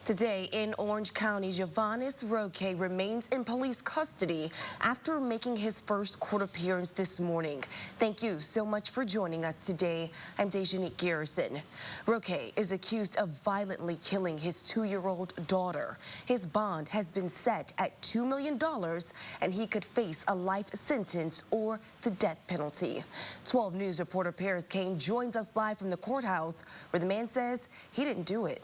Today in Orange County, Yovahnis Roque remains in police custody after making his first court appearance this morning. Thank you so much for joining us today. I'm Dejanique Garrison. Roque is accused of violently killing his 2-year-old daughter. His bond has been set at $2 million, and he could face a life sentence or the death penalty. 12 News reporter Paris Kane joins us live from the courthouse, where the man says he didn't do it.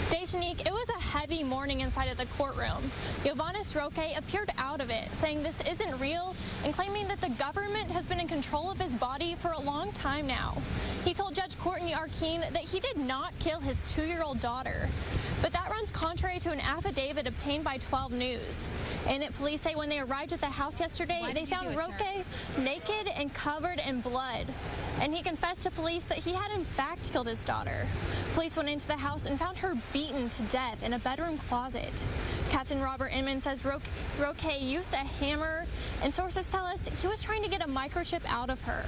Dejanique, it was a heavy morning inside of the courtroom. Yovahnis Roque appeared out of it, saying this isn't real and claiming that the government has been in control of his body for a long time now. He told Judge Kane-Ariola that he did not kill his 2-year-old daughter. But that runs contrary to an affidavit obtained by 12 News. In it, police say when they arrived at the house yesterday, they found Roque naked and covered in blood. And he confessed to police that he had in fact killed his daughter. Police went into the house and found her beaten to death in a bedroom closet. Captain Robert Inman says Roque used a hammer, and sources tell us he was trying to get a microchip out of her.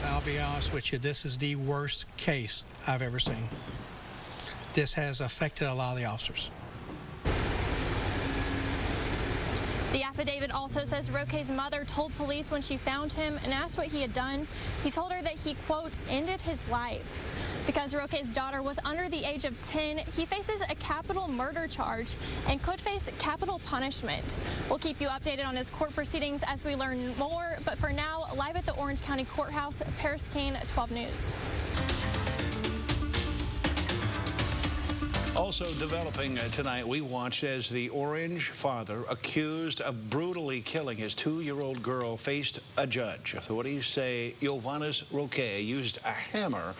I'll be honest with you, this is the worst case I've ever seen. This has affected a lot of the officers. The affidavit also says Roque's mother told police when she found him and asked what he had done, he told her that he, quote, ended his life. Because Roque's daughter was under the age of 10, he faces a capital murder charge and could face capital punishment. We'll keep you updated on his court proceedings as we learn more, but for now, live at the Orange County Courthouse, Paris Kane, 12 News. Also developing tonight, we watched as the Orange father accused of brutally killing his 2-year-old girl faced a judge. Authorities say Yovahnis Roque used a hammer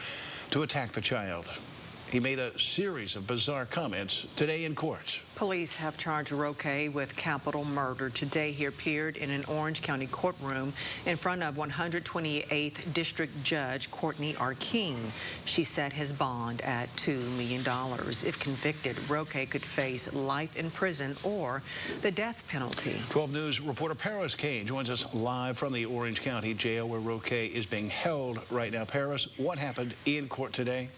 to attack the child. He made a series of bizarre comments today in court. Police have charged Roque with capital murder. Today, he appeared in an Orange County courtroom in front of 128th District Judge Kane-Ariola. She set his bond at $2 million. If convicted, Roque could face life in prison or the death penalty. 12 News reporter Paris Kane joins us live from the Orange County Jail, where Roque is being held right now. Paris, what happened in court today?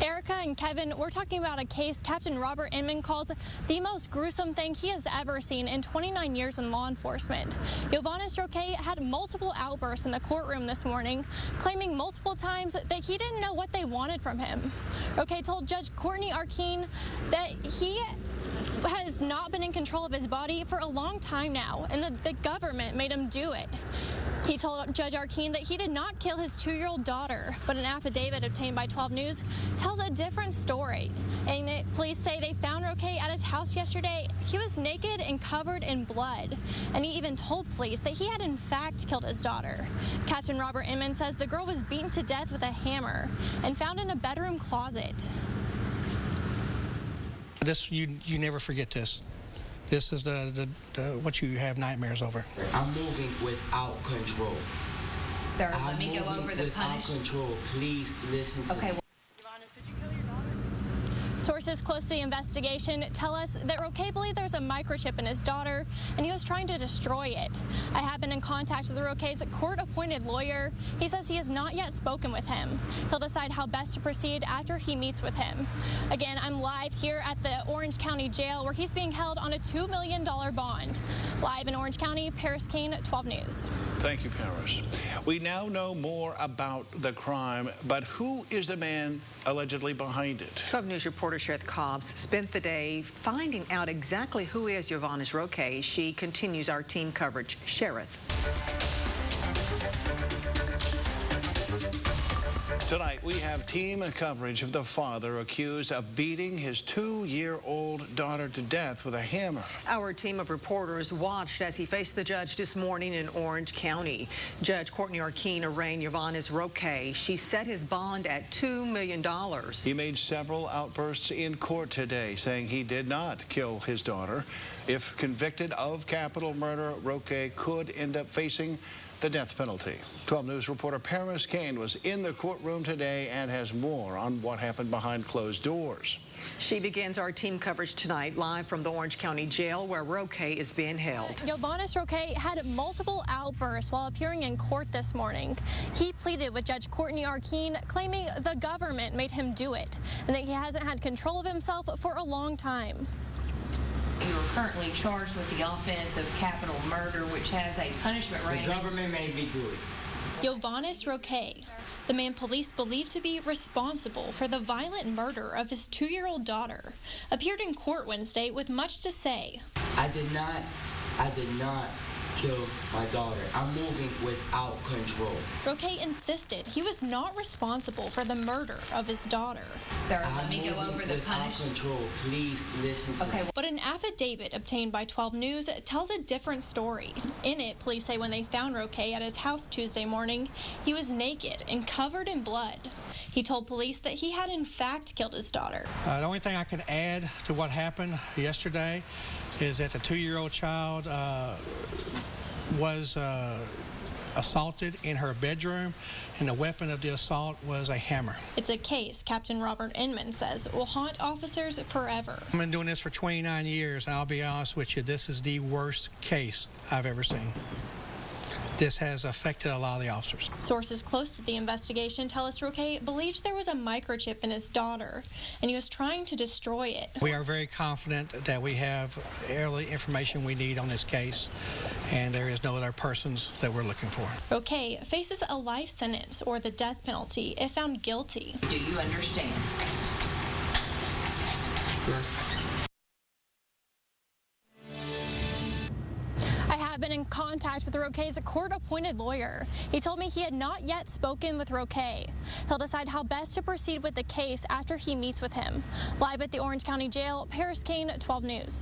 Erica and Kevin, we're talking about a case Captain Robert Inman calls the most gruesome thing he has ever seen in 29 years in law enforcement. Yovahnis Roque had multiple outbursts in the courtroom this morning, claiming multiple times that he didn't know what they wanted from him. Roque told Judge Kane-Ariola that he has not been in control of his body for a long time now, and the government made him do it. He told Judge Ariola that he did not kill his 2-year-old daughter, but an affidavit obtained by 12 News tells a different story. And police say they found Roque at his house yesterday. He was naked and covered in blood, and he even told police that he had in fact killed his daughter. Captain Robert Inman says the girl was beaten to death with a hammer and found in a bedroom closet. You never forget this. This is what you have nightmares over. I'm moving without control. Sir, let me go over the punishment. Without control, please listen to me. Sources close to the investigation tell us that Roque believed there's a microchip in his daughter, and he was trying to destroy it. I have been in contact with Roque's court-appointed lawyer. He says he has not yet spoken with him. He'll decide how best to proceed after he meets with him. Again, I'm live here at the Orange County Jail, where he's being held on a $2 million bond. Live in Orange County, Paris Kane, 12 News. Thank you, Paris. We now know more about the crime, but who is the man allegedly behind it? 12 News reporter Sheriff Cobbs spent the day finding out exactly who is Yovahnis Roque. She continues our team coverage. Sheriff. Tonight, we have team coverage of the father accused of beating his 2-year-old daughter to death with a hammer. Our team of reporters watched as he faced the judge this morning in Orange County. Judge Kane-Ariola arraigned Yovahnis Roque. She set his bond at $2 million. He made several outbursts in court today, saying he did not kill his daughter. If convicted of capital murder, Roque could end up facing the death penalty. 12 News reporter Paris Kane was in the courtroom today and has more on what happened behind closed doors. She begins our team coverage tonight live from the Orange County Jail where Roque is being held. Yovahnis Roque had multiple outbursts while appearing in court this morning. He pleaded with Judge Kane-Ariola, claiming the government made him do it and that he hasn't had control of himself for a long time. You are currently charged with the offense of capital murder, which has a punishment rating. The government made me do it. Yovahnis Roque, the man police believe to be responsible for the violent murder of his 2-year-old daughter, appeared in court Wednesday with much to say. I did not kill my daughter. I'm moving without control. Roque insisted he was not responsible for the murder of his daughter. Sir, let me go over the punishment. Control. Please listen to me. But an affidavit obtained by 12 News tells a different story. In it, police say when they found Roque at his house Tuesday morning, he was naked and covered in blood. He told police that he had in fact killed his daughter. The only thing I can add to what happened yesterday is that the 2-year-old child was assaulted in her bedroom, and the weapon of the assault was a hammer. It's a case Captain Robert Inman says will haunt officers forever. I've been doing this for 29 years, and I'll be honest with you, this is the worst case I've ever seen. This has affected a lot of the officers. Sources close to the investigation tell us Roque believed there was a microchip in his daughter, and he was trying to destroy it. We are very confident that we have early information we need on this case, and there is no other persons that we're looking for. Roque faces a life sentence or the death penalty if found guilty. Do you understand? Yes. I have been in contact with Roque's court-appointed lawyer. He told me he had not yet spoken with Roque. He'll decide how best to proceed with the case after he meets with him. Live at the Orange County Jail, Paris Kane, 12 News.